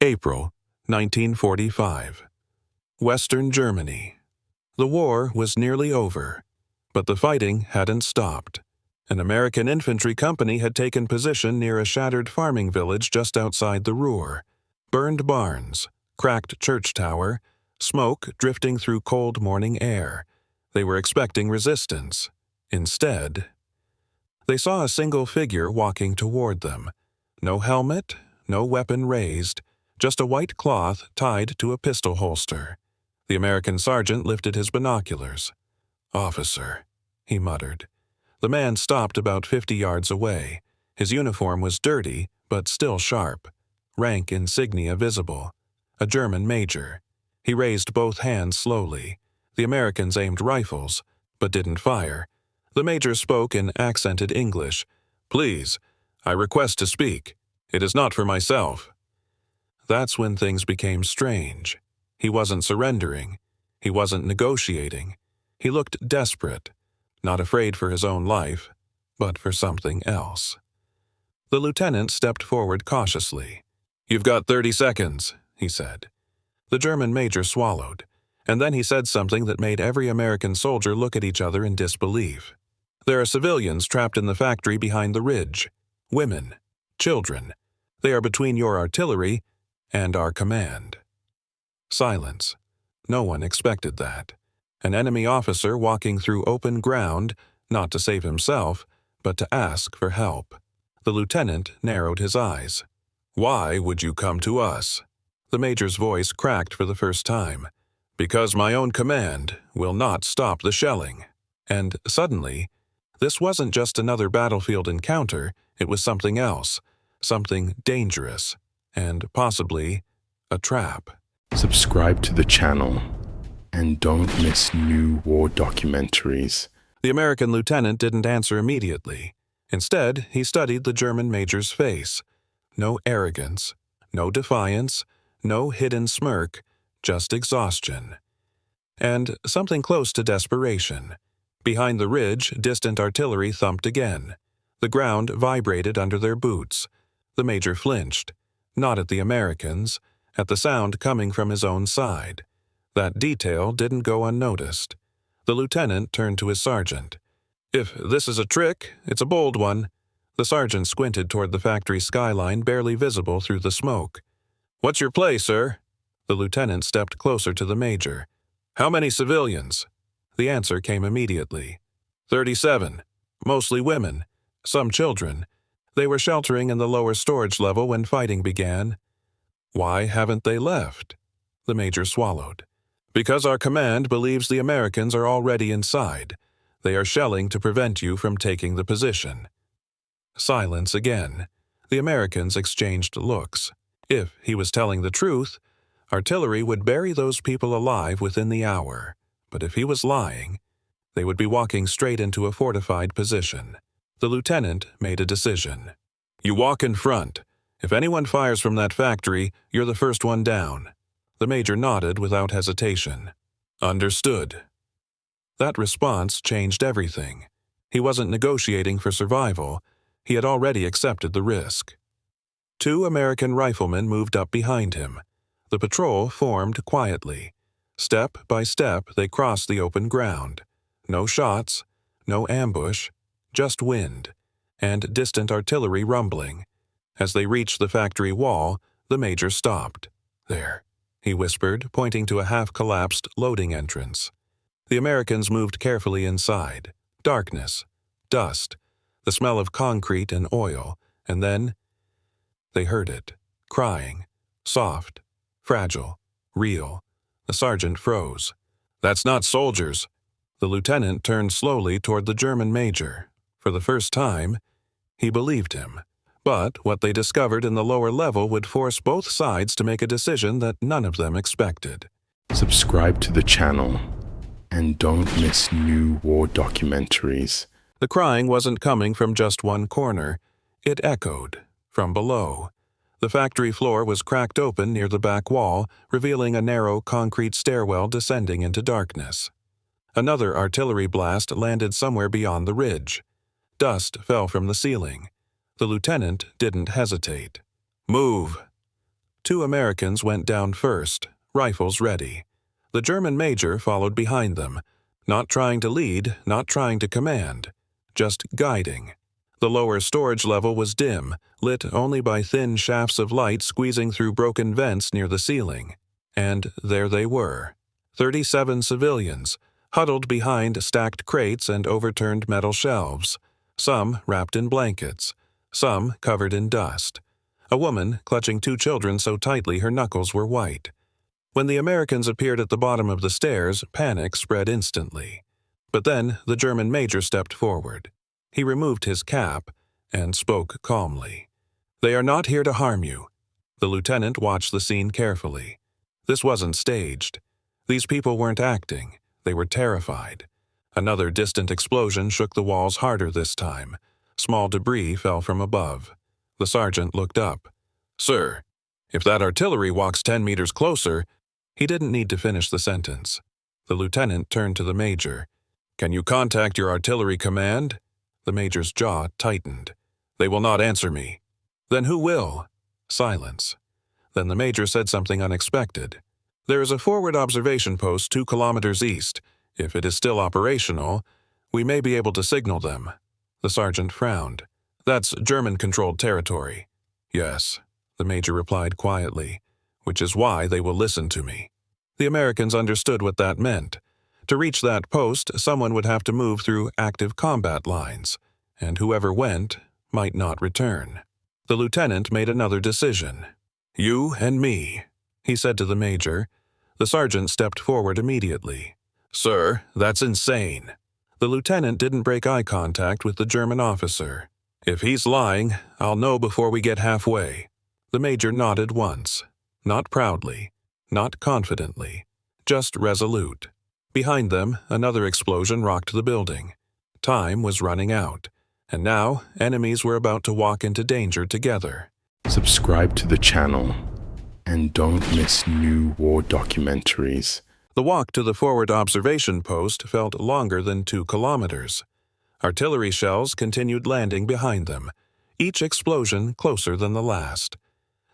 April 1945. Western Germany. The war was nearly over, but the fighting hadn't stopped. An American infantry company had taken position near a shattered farming village just outside the Ruhr. Burned barns, cracked church tower, smoke drifting through cold morning air. They were expecting resistance. Instead, they saw a single figure walking toward them. No helmet, no weapon raised, just a white cloth tied to a pistol holster. The American sergeant lifted his binoculars. "Officer," he muttered. The man stopped about 50 yards away. His uniform was dirty, but still sharp. Rank insignia visible. A German major. He raised both hands slowly. The Americans aimed rifles, but didn't fire. The major spoke in accented English. "Please, I request to speak. It is not for myself." That's when things became strange. He wasn't surrendering. He wasn't negotiating. He looked desperate, not afraid for his own life, but for something else. The lieutenant stepped forward cautiously. "You've got 30 seconds, he said. The German major swallowed, and then he said something that made every American soldier look at each other in disbelief. "There are civilians trapped in the factory behind the ridge. Women, children. They are between your artillery and our command." Silence. No one expected that. An enemy officer walking through open ground, not to save himself, but to ask for help. The lieutenant narrowed his eyes. "Why would you come to us?" The major's voice cracked for the first time. "Because my own command will not stop the shelling." And suddenly, this wasn't just another battlefield encounter, it was something else, something dangerous, and possibly a trap. Subscribe to the channel and don't miss new war documentaries. The American lieutenant didn't answer immediately. Instead, he studied the German major's face. No arrogance, no defiance, no hidden smirk, just exhaustion. And something close to desperation. Behind the ridge, distant artillery thumped again. The ground vibrated under their boots. The major flinched, not at the Americans, at the sound coming from his own side. That detail didn't go unnoticed. The lieutenant turned to his sergeant. "If this is a trick, it's a bold one." The sergeant squinted toward the factory skyline barely visible through the smoke. "What's your play, sir?" The lieutenant stepped closer to the major. "How many civilians?" The answer came immediately. 37. Mostly women. Some children. They were sheltering in the lower storage level when fighting began. "Why haven't they left?" The major swallowed. "Because our command believes the Americans are already inside. They are shelling to prevent you from taking the position." Silence again. The Americans exchanged looks. If he was telling the truth, artillery would bury those people alive within the hour. But if he was lying, they would be walking straight into a fortified position. The lieutenant made a decision. "You walk in front. If anyone fires from that factory, you're the first one down." The major nodded without hesitation. "Understood." That response changed everything. He wasn't negotiating for survival. He had already accepted the risk. 2 American riflemen moved up behind him. The patrol formed quietly. Step by step, they crossed the open ground. No shots, no ambush, just wind, and distant artillery rumbling. As they reached the factory wall, the major stopped. "There," he whispered, pointing to a half-collapsed loading entrance. The Americans moved carefully inside. Darkness, dust, the smell of concrete and oil, and then they heard it, crying, soft, fragile, real. The sergeant froze. "That's not soldiers." The lieutenant turned slowly toward the German major. For the first time, he believed him. But what they discovered in the lower level would force both sides to make a decision that none of them expected. Subscribe to the channel and don't miss new war documentaries. The crying wasn't coming from just one corner. It echoed from below. The factory floor was cracked open near the back wall, revealing a narrow concrete stairwell descending into darkness. Another artillery blast landed somewhere beyond the ridge. Dust fell from the ceiling. The lieutenant didn't hesitate. "Move!" 2 Americans went down first, rifles ready. The German major followed behind them, not trying to lead, not trying to command, just guiding. The lower storage level was dim, lit only by thin shafts of light squeezing through broken vents near the ceiling. And there they were, 37 civilians, huddled behind stacked crates and overturned metal shelves, some wrapped in blankets, some covered in dust. A woman clutching 2 children so tightly her knuckles were white. When the Americans appeared at the bottom of the stairs, panic spread instantly. But then the German major stepped forward. He removed his cap and spoke calmly. "They are not here to harm you." The lieutenant watched the scene carefully. This wasn't staged. These people weren't acting. They were terrified. Another distant explosion shook the walls harder this time. Small debris fell from above. The sergeant looked up. "Sir, if that artillery walks 10 meters closer—" He didn't need to finish the sentence. The lieutenant turned to the major. "Can you contact your artillery command?" The major's jaw tightened. "They will not answer me." "Then who will?" Silence. Then the major said something unexpected. "There is a forward observation post 2 kilometers east. If it is still operational, we may be able to signal them." The sergeant frowned. "That's German-controlled territory." "Yes," the major replied quietly, "which is why they will listen to me." The Americans understood what that meant. To reach that post, someone would have to move through active combat lines, and whoever went might not return. The lieutenant made another decision. "You and me," he said to the major. The sergeant stepped forward immediately. "Sir, that's insane." The lieutenant didn't break eye contact with the German officer. "If he's lying, I'll know before we get halfway." The major nodded once. Not proudly, not confidently, just resolute. Behind them, another explosion rocked the building. Time was running out, and now enemies were about to walk into danger together. Subscribe to the channel and don't miss new war documentaries. The walk to the forward observation post felt longer than 2 kilometers. Artillery shells continued landing behind them, each explosion closer than the last.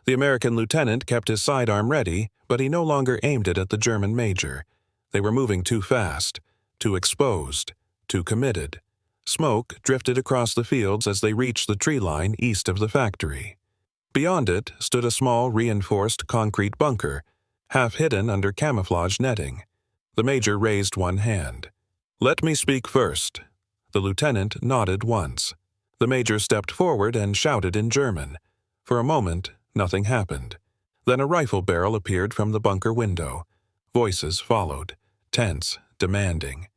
The American lieutenant kept his sidearm ready, but he no longer aimed it at the German major. They were moving too fast, too exposed, too committed. Smoke drifted across the fields as they reached the tree line east of the factory. Beyond it stood a small reinforced concrete bunker, half hidden under camouflage netting. The major raised one hand. "Let me speak first." The lieutenant nodded once. The major stepped forward and shouted in German. For a moment, nothing happened. Then a rifle barrel appeared from the bunker window. Voices followed, tense, demanding.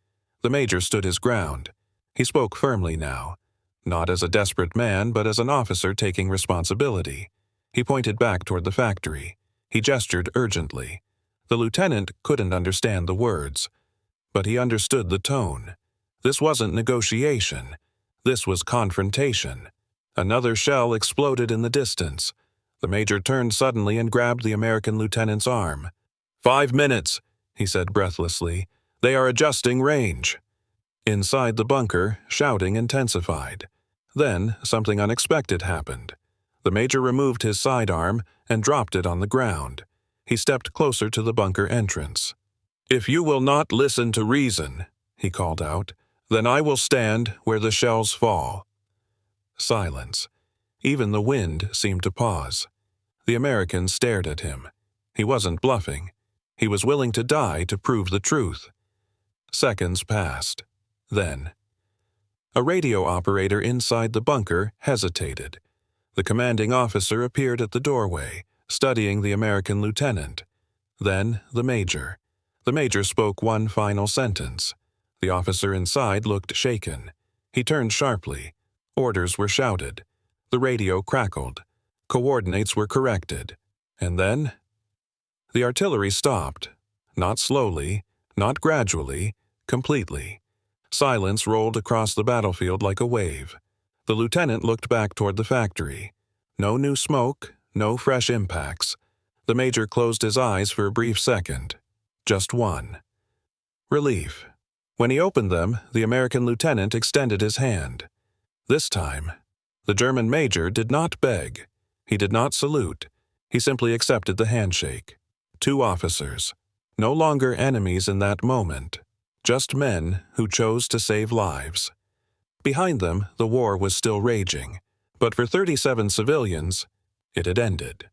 The major stood his ground. He spoke firmly now, not as a desperate man, but as an officer taking responsibility. He pointed back toward the factory. He gestured urgently. The lieutenant couldn't understand the words, but he understood the tone. This wasn't negotiation. This was confrontation. Another shell exploded in the distance. The major turned suddenly and grabbed the American lieutenant's arm. 5 minutes, he said breathlessly. "They are adjusting range." Inside the bunker, shouting intensified. Then something unexpected happened. The major removed his sidearm and dropped it on the ground. He stepped closer to the bunker entrance. "If you will not listen to reason," he called out, "then I will stand where the shells fall." Silence. Even the wind seemed to pause. The American stared at him. He wasn't bluffing. He was willing to die to prove the truth. Seconds passed. Then, a radio operator inside the bunker hesitated. The commanding officer appeared at the doorway, studying the American lieutenant. Then the major. The major spoke one final sentence. The officer inside looked shaken. He turned sharply. Orders were shouted. The radio crackled. Coordinates were corrected. And then the artillery stopped. Not slowly, not gradually, completely. Silence rolled across the battlefield like a wave. The lieutenant looked back toward the factory. No new smoke, no fresh impacts. The major closed his eyes for a brief second. Just one. Relief. When he opened them, the American lieutenant extended his hand. This time, the German major did not beg. He did not salute. He simply accepted the handshake. 2 officers, no longer enemies in that moment, just men who chose to save lives. Behind them, the war was still raging, but for 37 civilians, it had ended.